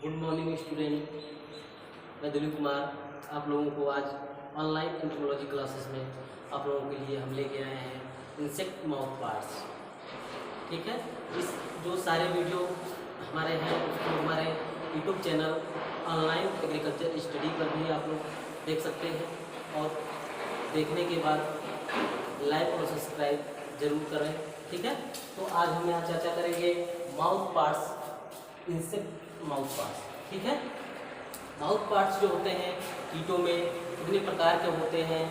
Good morning student. मैं दिलीप कुमार आप लोगों को आज ऑनलाइन एंथ्रोपोलॉजी क्लासेस में आप लोगों के लिए हम लेके आए हैं इंसेक्ट माउथ पार्ट्स। ठीक है, इस जो सारे वीडियो हमारे हैं उसको हमारे YouTube channel online agriculture study पर भी आप लोग देख सकते हैं और देखने के बाद लाइक और सब्सक्राइब जरूर करें। ठीक है, तो आज हम यहाँ चर्चा करेंगे mouth parts, insect mouth parts. ठीक है, माउथ पार्ट्स जो होते हैं कीटों में कितने प्रकार के होते हैं,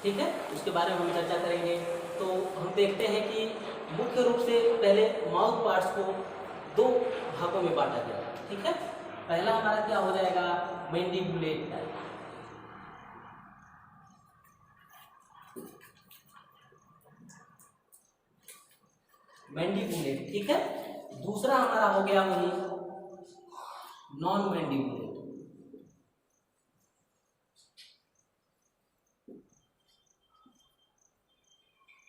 ठीक है, उसके बारे में हम चर्चा करेंगे। तो हम देखते हैं कि मुख्य रूप से पहले माउथ पार्ट्स को दो भागों में बांटा गया। ठीक है, पहला हमारा क्या हो जाएगा, मैंडिबुलेट टाइप। मैंडिबुलेट, ठीक है। दूसरा हमारा हो गया वही नॉन मैंडिबुलेट।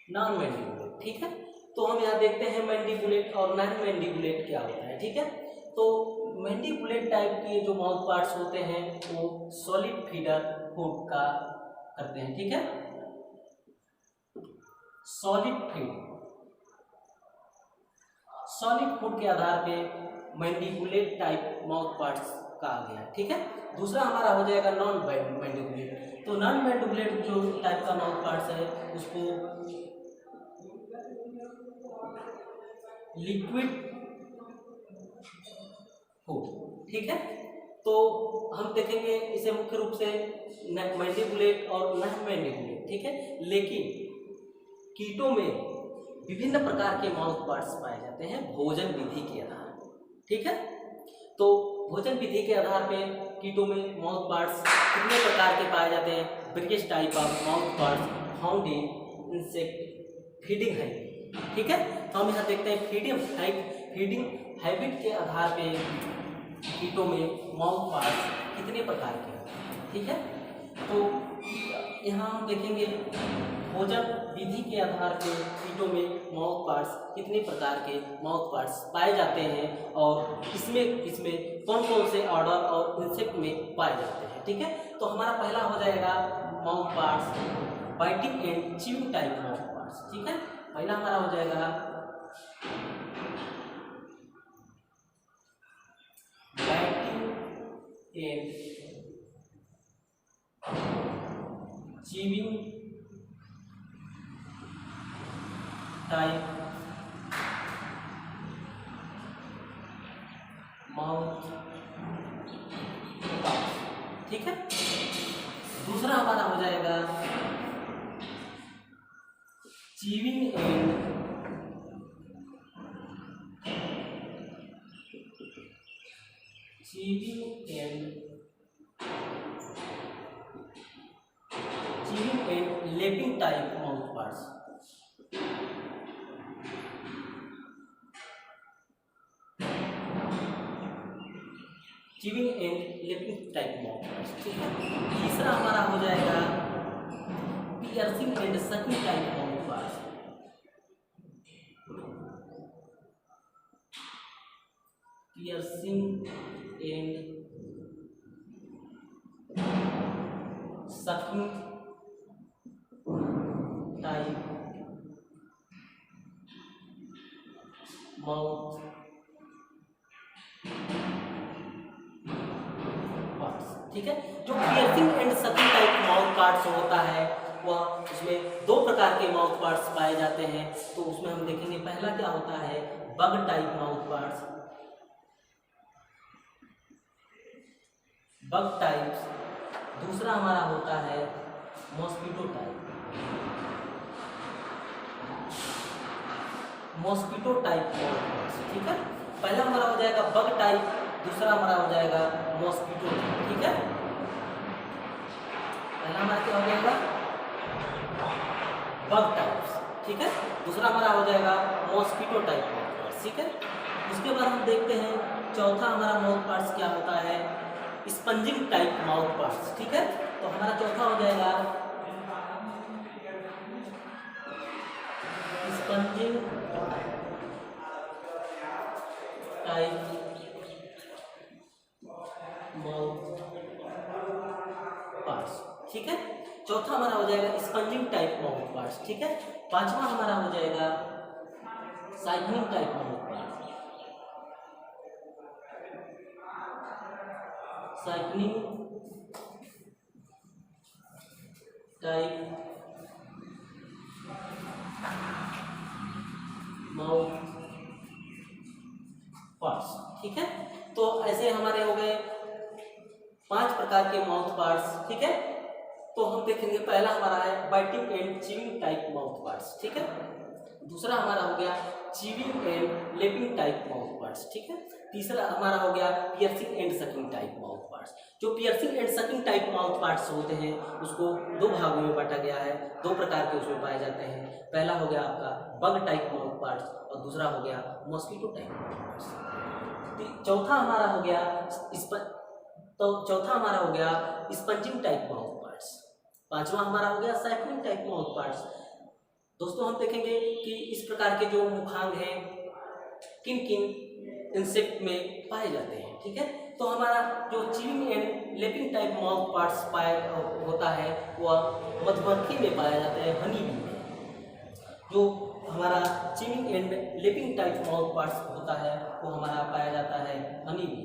नॉन मैंडिबुलेट, ठीक है। तो हम यहाँ देखते हैं मैंडिबुलेट और नॉन मैंडिबुलेट क्या होता है। ठीक है, तो मैंडिबुलेट टाइप के जो माउथ पार्ट्स होते हैं वो सॉलिड फीडर फूड का करते हैं। ठीक है, सॉलिड फूड के आधार पे मैंडिबुलेट टाइप माउथ पार्ट्स का आ गया। ठीक है, दूसरा हमारा हो जाएगा नॉन मैंडिबुलेट। तो नॉन मैंडिबुलेट जो टाइप का माउथ पार्ट्स है उसको लिक्विड फूड, ठीक है। तो हम देखेंगे इसे मुख्य रूप से मैंडिबुलेट और नॉन मैंडिबुलेट। ठीक है, लेकिन कीटों में विभिन्न प्रकार के माउथ पार्ट्स पाए जाते हैं भोजन विधि के आधार पर। ठीक है, तो भोजन विधि के आधार पे कीटों में माउथ पार्ट्स कितने प्रकार के पाए जाते हैं। Various type of mouth parts found in insect feeding habit. ठीक है, तो हम यहाँ देखते हैं फीडिंग हैबिट के आधार पे कीटों में माउथ पार्ट्स कितने प्रकार के हैं। ठीक है, तो यहाँ हम देखेंगे भोजन विधि के आधार पर कीटों में माउथ पार्ट्स कितने प्रकार के माउथ पार्ट्स पाए जाते हैं और इसमें कौन कौन से ऑर्डर और इंसेक्ट में पाए जाते हैं। ठीक है, तो हमारा पहला हो जाएगा mouth parts biting and chewing type mouth parts. ठीक है, पहला हमारा हो जाएगा biting and chewing type mouth parts. ठीक है, दूसरा हमारा हो जाएगा chewing and lapping type mouth parts. Chewing and lapping type mouth parts. ठीक है, तीसरा हमारा हो जाएगा piercing and sucking type mouth parts. Piercing and sucking type mouth parts. ठीक है, जो piercing and sucking type mouth parts होता है वह उसमें दो प्रकार के माउथ पार्ट्स पाए जाते हैं। तो उसमें हम देखेंगे पहला क्या होता है bug type mouth parts, bug types. दूसरा हमारा होता है मॉस्किटो टाइप माउथ पार्ट्स। ठीक है, पहला हमारा हो जाएगा बग टाइप, दूसरा हमारा हो जाएगा मॉस्किटो टाइप। ठीक है, पहला हमारा क्या हो जाएगा बग टाइप्स, ठीक है, दूसरा हमारा हो जाएगा मॉस्किटो टाइप माउथ पार्ट्स। ठीक है, उसके बाद हम देखते हैं चौथा हमारा माउथ पार्ट्स क्या होता है स्पंजिंग टाइप माउथ पार्ट्स। ठीक है, तो हमारा चौथा हो जाएगा स्पंजिंग टाइप माउथ पार्ट्स, ठीक है। चौथा हमारा हो जाएगा स्पंजिंग टाइप माउथ पार्ट्स, ठीक है। पांचवा हमारा हो जाएगा siphoning type mouth parts, siphoning type mouth parts, ठीक है। तो ऐसे हमारे हो गए 5 प्रकार के माउथ पार्ट्स, ठीक है। तो हम देखेंगे पहला हमारा है biting and chewing type mouth parts, ठीक है। दूसरा हमारा हो गया chewing and lapping type mouth parts, ठीक है। तीसरा हमारा हो गया piercing and sucking type mouth parts. जो piercing and sucking type mouth parts होते हैं उसको 2 भागों में बांटा गया है, 2 प्रकार के उसमें पाए जाते हैं। पहला हो गया आपका बग टाइप माउथ पार्ट्स और दूसरा हो गया मॉस्किटो टाइप माउथ पार्ट्स। चौथा हमारा हो गया स्पंजिंग टाइप माउथ पार्ट्स। पांचवा हमारा हो गया साइक्लिंग टाइप माउथ पार्ट्स। दोस्तों हम देखेंगे कि इस प्रकार के जो मुखांग हैं किन किन इंसेक्ट में पाए जाते हैं, ठीक है। तो हमारा जो chewing and lapping type mouth parts होता है वह मधुमक्खी में पाया जाता है, हनी बी में। जो हमारा chewing and lapping type mouth parts होता है वो हमारा पाया जाता है हनी बी,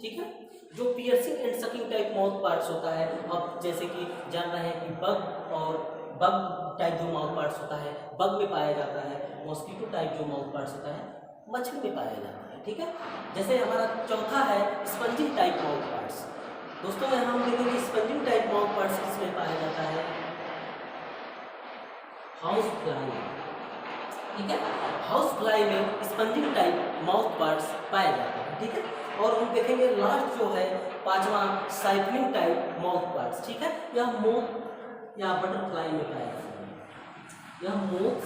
ठीक है। जो piercing and sucking type mouth parts होता है, अब जैसे कि जान रहे हैं कि बग टाइप जो माउथ पार्ट्स होता है बग में पाया जाता है, मॉस्किटो टाइप जो माउथ पार्ट्स होता है मछली में पाया जाता है, ठीक है। जैसे हमारा चौथा है स्पंजिंग टाइप माउथ पार्ट्स। दोस्तों यहाँ हम देखेंगे स्पंजिंग टाइप माउथ पार्ट्स किसमें पाया जाता है, हाउस फ्लाई, ठीक है। हाउस फ्लाई में स्पंजिंग टाइप माउथ पार्ट्स पाए जाते हैं, ठीक है। और हम देखेंगे लास्ट जो है पांचवा साइक्लिंग टाइप माउथ पार्ट्स, ठीक है। यह मोथ या बटरफ्लाई में पाया जाता है, यह मोथ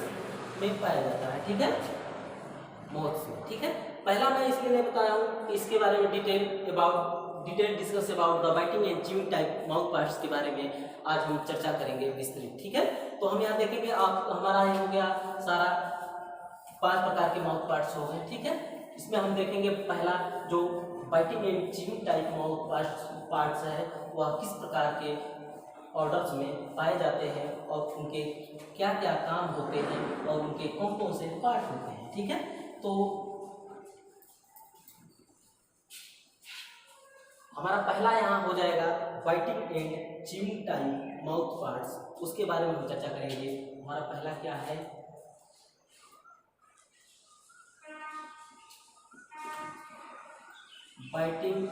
में पाया जाता है, ठीक है, मोथ से, ठीक है। पहला मैं इसलिए नहीं बताया हूँ कि इसके बारे में detail discuss about the biting and chewing type mouth parts के बारे में आज हम चर्चा करेंगे विस्तृत, ठीक है। तो हम यहाँ देखेंगे आप हमारा ये हो गया सारा 5 प्रकार के माउथ पार्ट्स हो गए, ठीक है। इसमें हम देखेंगे पहला जो biting and chewing type mouth parts है वह किस प्रकार के ऑर्डर्स में पाए जाते हैं और उनके क्या क्या काम होते हैं और उनके कौन कौन से पार्ट होते हैं, ठीक है। तो हमारा पहला यहाँ हो जाएगा biting and chewing type mouth parts, उसके बारे में हम चर्चा करेंगे। हमारा पहला क्या है, biting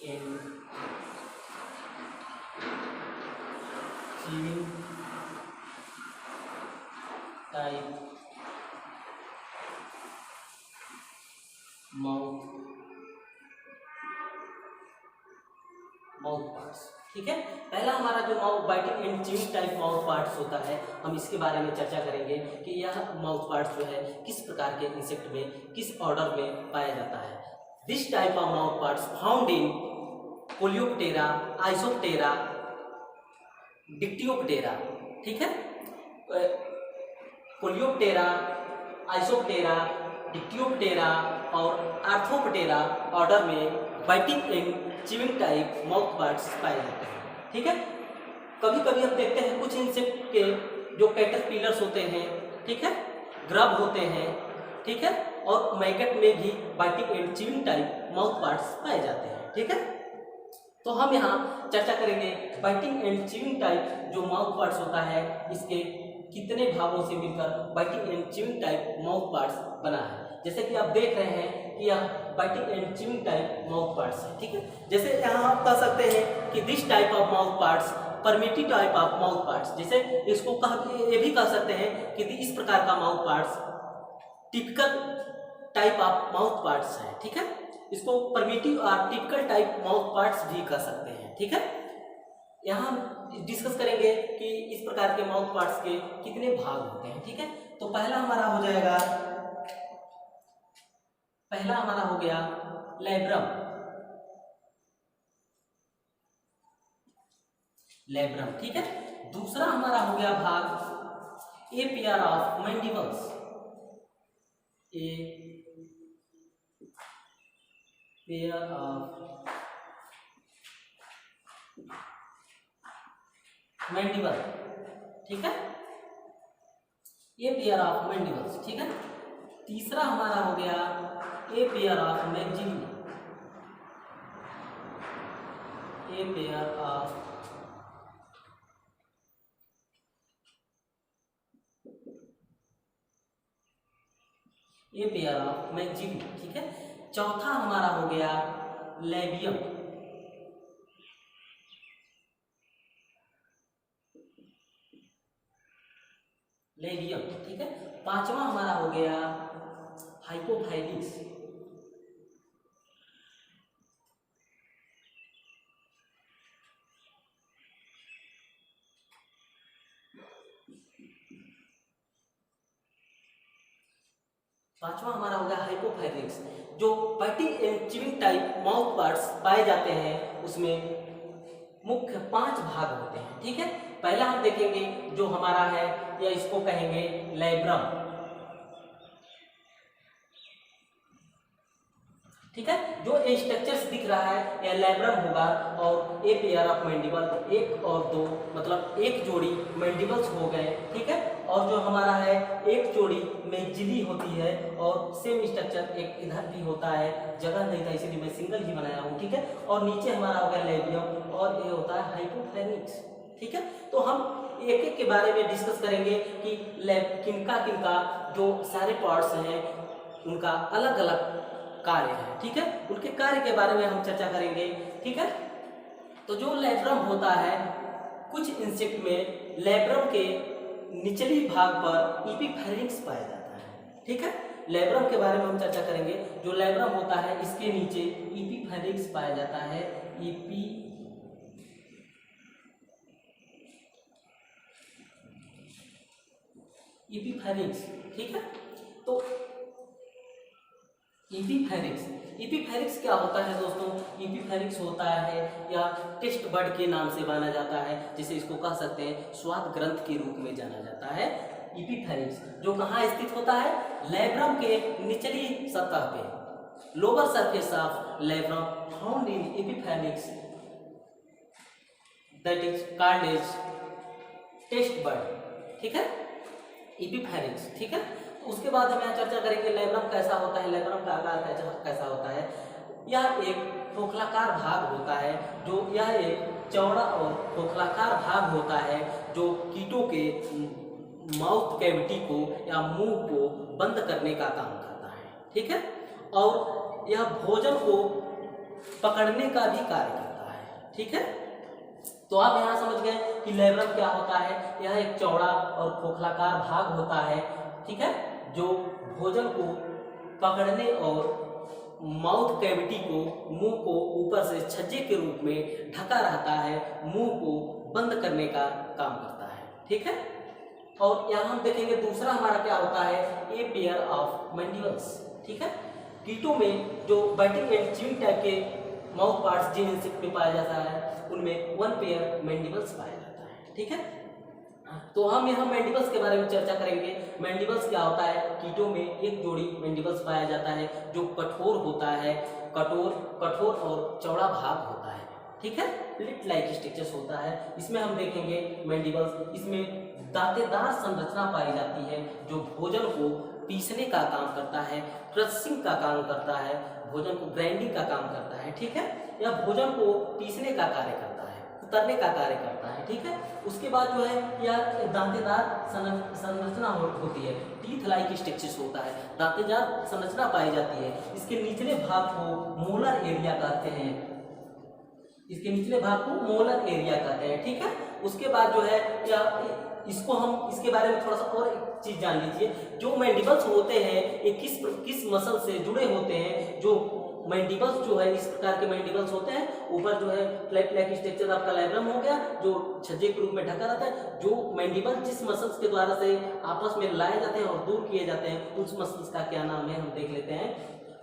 and chewing type mouth parts, ठीक है। पहला हमारा जो biting and chewing type mouth parts होता है हम इसके बारे में चर्चा करेंगे कि यह माउथ पार्ट्स जो है किस प्रकार के इंसेक्ट में किस ऑर्डर में पाया जाता है। This type of mouth parts found in Coleoptera, Isoptera, डिक्टियोप्टेरा, ठीक है। कोलियोप्टेरा, आइसोप्टेरा, डिक्टियोप्टेरा और आर्थोप्टेरा ऑर्डर में biting and chewing type mouth parts पाए जाते हैं, ठीक है। कभी कभी हम देखते हैं कुछ इंसेक्ट के जो कैटरपिलर्स होते हैं, ठीक है, ग्रब होते हैं, ठीक है, और मैगट में भी biting and chewing type mouth parts पाए जाते हैं, ठीक है। तो हम यहाँ चर्चा करेंगे बाइटिंग एंड च्यूइंग टाइप जो माउथ पार्ट्स होता है इसके कितने भागों से मिलकर biting and chewing type mouth parts बना है। जैसे कि आप देख रहे हैं कि यह biting and chewing type mouth parts है, ठीक है। जैसे यहाँ आप कह सकते हैं कि this type of mouth parts primitive type of mouth parts, जैसे इसको ये भी कह सकते हैं कि इस प्रकार का mouth parts typical type of mouth parts है, ठीक है। इसको परमिटिव और टिपिकल टाइप माउथ पार्ट्स भी कह सकते हैं, ठीक है। यहाँ हम डिस्कस करेंगे कि इस प्रकार के माउथ पार्ट्स के कितने भाग होते हैं, ठीक है। तो पहला हमारा हो गया लेब्रम, ठीक है। दूसरा हमारा हो गया भाग a pair of mandibles, a pair of mandible, ठीक है, ए पेयर ऑफ मैंडिबल्स, ठीक है। तीसरा हमारा हो गया a pair of maxillary, a pair of maxillary, ठीक है। चौथा हमारा हो गया लेबियम, ठीक है। पांचवा हमारा हो गया हाइपोफाइलिक्स, पांचवा हमारा हो गया हाइपोफाइलिक्स। जो biting and chewing type mouth parts पाए जाते हैं उसमें मुख्य 5 भाग होते हैं, ठीक है। पहला हम देखेंगे जो हमारा है, या इसको कहेंगे लैब्रम, ठीक है। जो स्ट्रक्चर्स दिख रहा है यह लैब्रम होगा, और ए पेयर ऑफ मैंडिबल, 1 और 2 मतलब एक जोड़ी मैंडिबल्स हो गए, ठीक है। और जो हमारा है एक जोड़ी मैक्सिली होती है, और सेम स्ट्रक्चर एक इधर भी होता है, जगह नहीं था इसीलिए मैं सिंगल ही बनाया हूँ, ठीक है। और नीचे हमारा हो गया लेबियम, और ये होता है हाइपोफाइनिक्स, ठीक है। तो हम एक एक के बारे में डिस्कस करेंगे कि किनका किनका जो सारे पार्ट्स हैं उनका अलग अलग कार्य है, ठीक है। उनके कार्य के बारे में हम चर्चा करेंगे, ठीक है। तो जो लैब्रम होता है, कुछ इंसेक्ट में लैब्रम के निचली भाग पर इपीफेरिंक्स पाया जाता है, ठीक है। लैब्रम के बारे में हम चर्चा करेंगे। जो लैब्रम होता है इसके नीचे इपीफेरिंक्स पाया जाता है, इपीफेरिंक्स, ठीक है। तो इपीफेरिक्स क्या होता है दोस्तों? इपीफेरिक्स होता है या टेस्ट बड के नाम से जाना जाता है, जिसे इसको कह सकते हैं स्वाद ग्रंथ के रूप में जाना जाता है। इपीफेरिक्स जो कहाँ स्थित होता है? लैब्रम के निचली सतह पे, lower surface of labrum found in epipharynx, that is called as taste bud, ठीक है, इपीफेरिक्स, ठीक है। उसके बाद हम यहाँ चर्चा करेंगे लैब्रम कैसा होता है, लैब्रम का आकार कैसा होता है। यह एक खोखलाकार भाग होता है, जो यह एक चौड़ा और खोखलाकार भाग होता है जो कीटों के माउथ कैविटी को या मुंह को बंद करने का काम करता है, ठीक है। और यह भोजन को पकड़ने का भी कार्य करता है, ठीक है। तो आप यहाँ समझ गए कि लैब्रम क्या होता है। यह एक चौड़ा और खोखलाकार भाग होता है, ठीक है, जो भोजन को पकड़ने और माउथ कैविटी को, मुंह को ऊपर से छज्जे के रूप में ढका रहता है, मुंह को बंद करने का काम करता है, ठीक है। और यहाँ हम देखेंगे दूसरा हमारा क्या होता है, ए पेयर ऑफ मैंडिबल्स, ठीक है। कीटों में जो बाइटिंग एंड च्यूइंग टाइप के माउथ पार्ट्स जिन इंसेक्ट में पाया जाता है उनमें 1 पेयर मैंडिबल्स पाया जाता है, ठीक है। तो हम यहाँ मैंडिबल्स के बारे में चर्चा करेंगे। मैंडिबल्स क्या होता है? कीटों में एक जोड़ी मैंडिबल्स पाया जाता है जो कठोर होता है, कठोर और चौड़ा भाग होता है, ठीक है, प्लेट लाइक स्ट्रक्चर्स होता है। इसमें हम देखेंगे मैंडिबल्स, इसमें दांतेदार संरचना पाई जाती है जो भोजन को पीसने का काम करता है, क्रशिंग का काम करता है, भोजन को ग्राइंडिंग का काम करता है, ठीक है। यह भोजन को पीसने का कार्य करता है, उतरने का कार्य करता है, ठीक है। उसके बाद जो है यह दांतेदार संरचना होती है, टीथ लाइक स्ट्रक्चर्स होता है, दांतेदार संरचना पाई जाती है। इसके निचले भाग को मोलर एरिया कहते हैं, इसके निचले भाग को मोलर एरिया कहते हैं, ठीक है। उसके बाद जो है या इसको हम इसके बारे में थोड़ा सा और एक चीज जान लीजिए। जो मैंडिबल्स होते हैं ये किस मसल से जुड़े होते हैं? जो मैंडिबल्स जो है इस प्रकार के मैंडिबल्स होते हैं, ऊपर जो है फ्लैट लाइक स्ट्रक्चर आपका लैब्रम हो गया जो छज्जे के रूप में ढका रहता है। जो मैंडिबल जिस मसल्स के द्वारा से आपस में लाए जाते हैं और दूर किए जाते हैं उस मसल्स का क्या नाम है हम देख लेते हैं।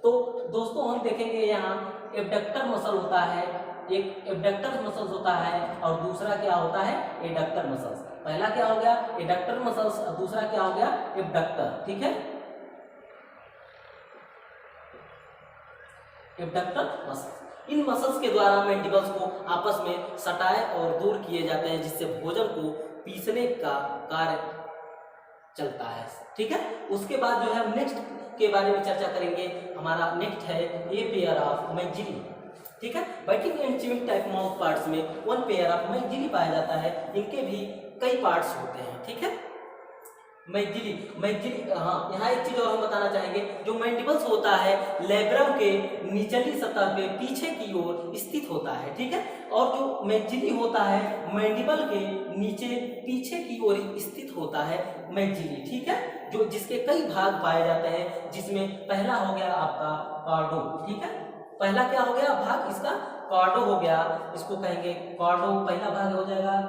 तो दोस्तों हम देखेंगे यहाँ एब्डक्टर मसल होता है, एक एब्डक्टर मसल्स होता है और दूसरा क्या होता है? Adductor muscles. पहला क्या हो गया? एडक्टर मसल्स, और दूसरा क्या हो गया? एब्डक्टर, ठीक है। Abductor muscles. इन मसल्स के द्वारा मैंडिबल्स को आपस में सटाए और दूर किए जाते हैं, जिससे भोजन को पीसने का कार्य चलता है। ठीक है, उसके बाद जो है हम नेक्स्ट के बारे में चर्चा करेंगे। हमारा नेक्स्ट है ए पेयर ऑफ मैक्सिली। ठीक है, biting and chewing type mouth parts में वन पेयर ऑफ मैक्सिली पाया जाता है। इनके भी कई पार्ट्स होते हैं। ठीक है, मैक्सिली हाँ, यहाँ एक चीज और हम बताना चाहेंगे, जो मैंडिबल्स होता है लेब्रम के निचली सतह पे पीछे की ओर स्थित होता है। ठीक है, और जो मैक्सिली होता है मैंडिबल के नीचे पीछे की ओर स्थित होता है मैक्सिली। ठीक है, जो जिसके कई भाग पाए जाते हैं, जिसमें पहला हो गया आपका कॉर्डो। ठीक है, पहला क्या हो गया भाग इसका, कॉर्डो हो गया, इसको कहेंगे कॉर्डो, पहला भाग हो जाएगा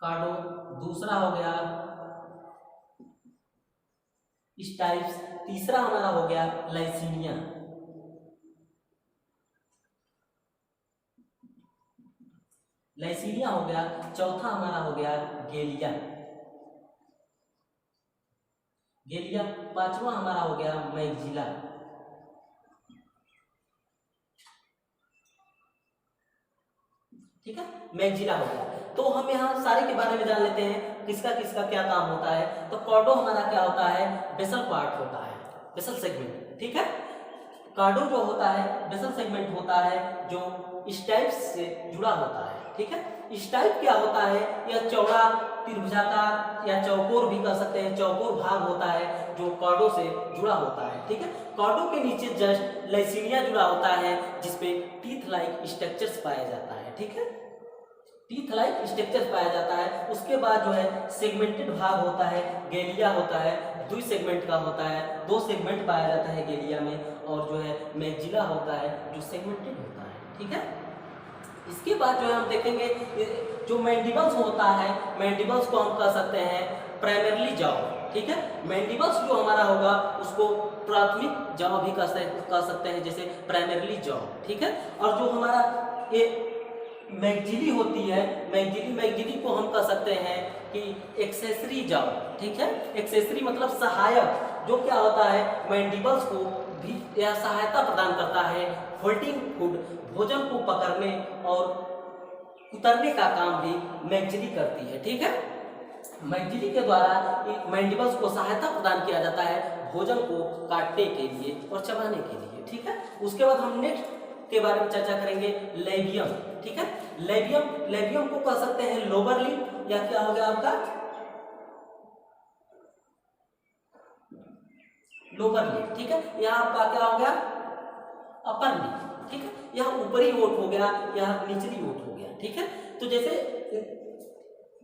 कार्डो। दूसरा हो गया स्टाइप्स, तीसरा हमारा हो गया लाइसीनिया, लाइसीनिया हो गया, चौथा हमारा हो गया गेलिया, गेलिया, पांचवा हमारा हो गया मैक्सिला, ठीक है, मैक्सिला हो गया। तो हम यहाँ सारे के बारे में जान लेते हैं, किसका किसका क्या काम होता है। तो कॉर्डो हमारा क्या होता है, बेसल पार्ट होता है, बेसल सेगमेंट। ठीक है, कार्डो जो होता है बेसल सेगमेंट होता है, जो स्टाइप्स से जुड़ा होता है। ठीक है, स्टाइप क्या होता है, यह चौड़ा त्रिभुजाकार या चौकोर भी कह सकते हैं, चौकोर भाग होता है जो कॉर्डो से जुड़ा होता है। ठीक है, कॉर्डो के नीचे जस्ट लाइसीनिया जुड़ा होता है, जिसपे टीथ लाइक स्ट्रक्चर्स पाया जाता है। ठीक है, टीथ लाइक स्ट्रक्चर पाया जाता है। उसके बाद जो है सेगमेंटेड भाग होता है, गेलिया होता है, 2 सेगमेंट का होता है, 2 सेगमेंट पाया जाता है गेलिया में, और जो है मैक्सिला होता है जो सेगमेंटेड होता है। ठीक है, इसके बाद जो है हम देखेंगे जो मैंडिबल्स होता है, मैंडिबल्स को हम कह सकते हैं प्राइमरली जॉ। ठीक है, मैंडिबल्स जो हमारा होगा उसको प्राथमिक जॉ भी कह सकते हैं, जैसे प्राइमरली जॉ। ठीक है, और जो हमारा ये मैक्सिली होती है, मैक्सिली को हम कह सकते हैं कि एक्सेसरी जॉ। ठीक है, एक्सेसरी मतलब सहायक, जो क्या होता है मैंडिबल्स को भी यह सहायता प्रदान करता है होल्डिंग फूड, भोजन को पकड़ने और उतरने का काम भी मैक्सिली करती है। ठीक है, मैक्सिली के द्वारा मैंडिबल्स को सहायता प्रदान किया जाता है भोजन को काटने के लिए और चबाने के लिए। ठीक है, उसके बाद हम नेक्स्ट के बारे में चर्चा करेंगे लेबियम। ठीक है, लेबियम को कह सकते हैं लोअर लिप, या क्या हो गया आपका लोअर लिप। ठीक है, यहाँ आपका क्या हो गया अपर लिप। ठीक है, यहाँ ऊपरी ओठ हो गया, यहाँ निचली ओठ हो गया। ठीक है, तो जैसे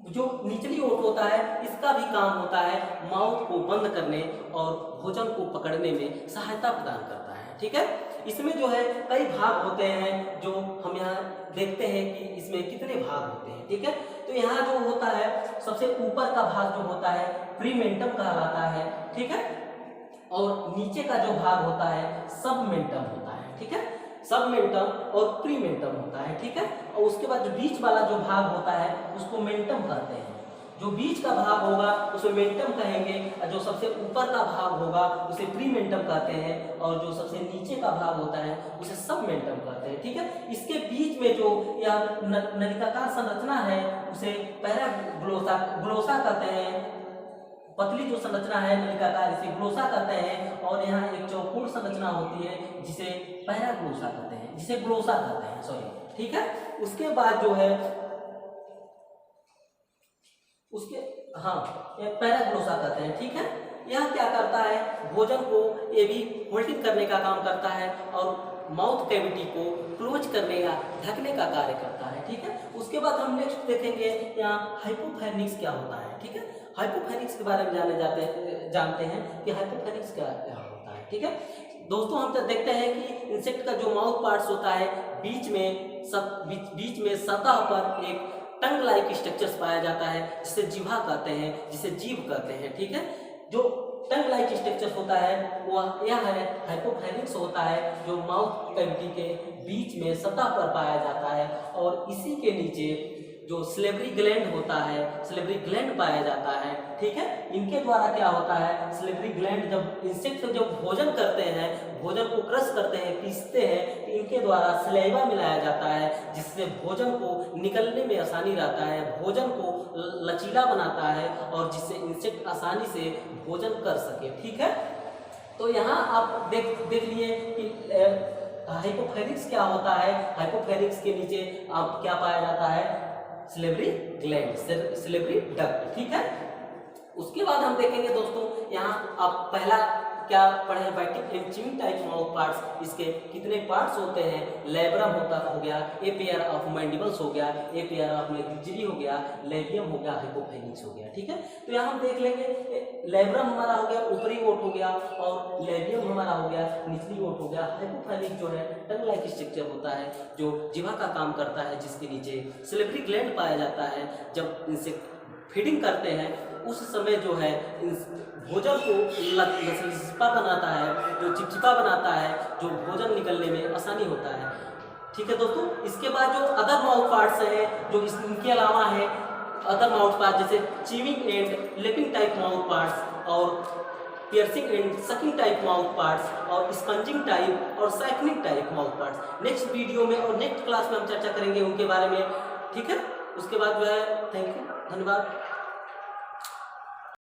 जो निचली ओठ होता है इसका भी काम होता है माउथ को बंद करने और भोजन को पकड़ने में सहायता प्रदान करता है। ठीक है, इसमें जो है कई भाग होते हैं, जो हम यहाँ देखते हैं कि इसमें कितने भाग होते हैं। ठीक है, तो यहाँ जो होता है सबसे ऊपर का भाग जो होता है प्रीमेंटम कहलाता है। ठीक है, और नीचे का जो भाग होता है सबमेंटम होता है। ठीक है, सबमेंटम और प्रीमेंटम होता है। ठीक है, और उसके बाद जो बीच वाला जो भाग होता है उसको मेंटम कहते हैं। जो बीच का भाग होगा उसे मेंटम कहेंगे, और जो सबसे ऊपर का भाग होगा उसे प्रीमेंटम कहते हैं, और जो सबसे नीचे का भाग होता है उसे सबमेंटम कहते हैं। ठीक है, इसके बीच में जो यह नलिकाकार संरचना है उसे पैराग्लोसा कहते हैं। पतली जो संरचना है नलिकाकार, इसे ग्लोसा कहते हैं, और यहाँ एक चौकोर संरचना होती है जिसे पैराग्लोसा कहते हैं, जिसे ग्लोसा कहते हैं, सॉरी। ठीक है, उसके बाद जो है उसके ये पैराग्लोसा कहते हैं। ठीक है, यह क्या करता है भोजन को ये भी होल्डिंग करने का काम करता है और माउथ कैविटी को क्लोज करने का ढकने का कार्य करता है। ठीक है, उसके बाद हम नेक्स्ट देखेंगे यहाँ हाइपोफैरिंक्स क्या होता है। ठीक है, हाइपोफैरिंक्स के बारे में जानते हैं कि हाइपोफैरिंक्स क्या होता है। ठीक है दोस्तों, हम तो देखते हैं कि इंसेक्ट का जो माउथ पार्ट्स होता है बीच में सतह पर एक टंग लाइक स्ट्रक्चर्स पाया जाता है, जिसे जिह्वा कहते हैं, जिसे जीभ कहते हैं। ठीक है, जो टंग लाइक स्ट्रक्चर होता है वह यह है हाइपोफैरिंक्स होता है, जो माउथ कैविटी के बीच में सतह पर पाया जाता है, और इसी के नीचे जो सिलेबरी ग्लैंड होता है, सिलेबरी ग्लैंड पाया जाता है, ठीक है। इनके द्वारा क्या होता है, सिलेबरी ग्लैंड जब इंसेक्ट जब भोजन करते हैं, भोजन को क्रश करते हैं, पीसते हैं, तो इनके द्वारा सलाइवा मिलाया जाता है, जिससे भोजन को निकलने में आसानी रहता है, भोजन को लचीला बनाता है और जिससे इंसेक्ट आसानी से भोजन कर सके, ठीक है। तो यहाँ आप देख लिए कि हाइपोफेरिक्स क्या होता है। हाइपोफेरिक्स के नीचे आप क्या पाया जाता है, सिलेबरी ग्लैंड, सिलेबरी डक्ट, ठीक है। उसके बाद हम देखेंगे दोस्तों, यहाँ आप पहला क्या पढ़े, biting and chewing type mouth parts, इसके कितने पार्ट्स होते हैं, लेब्रम हो गया, ए पेयर ऑफ मैंडिबल्स हो गया, ए पेयर ऑफ मैग्जिरी हो गया, लेबियम हो गया, हाइपोफेरिक्स हो गया, ठीक है। तो यहाँ हम देख लेंगे, लेब्रम हमारा हो गया, ऊपरी ओट हो गया, और लेबियम हमारा हो गया, निचली ओट हो गया। हाइपोफेरिक्स जो है टंग लाइक स्ट्रक्चर होता है, जो जीवा का काम करता है, जिसके नीचे सिलेबरी ग्लैंड पाया जाता है। जब इनसे फीडिंग करते हैं उस समय जो है भोजन को लचीला बनाता है, जो चिपचिपा बनाता है, जो भोजन निकलने में आसानी होता है, ठीक है दोस्तों। इसके बाद जो अदर माउथ पार्ट्स हैं, जो इनके अलावा है अदर माउथ पार्ट, जैसे chewing and lapping type mouth parts, और piercing and sucking type mouth parts, और स्पंजिंग टाइप और cycling type mouth parts. Next video में और नेक्स्ट क्लास में हम चर्चा करेंगे उनके बारे में, ठीक है। उसके बाद जो है, थैंक यू, धन्यवाद।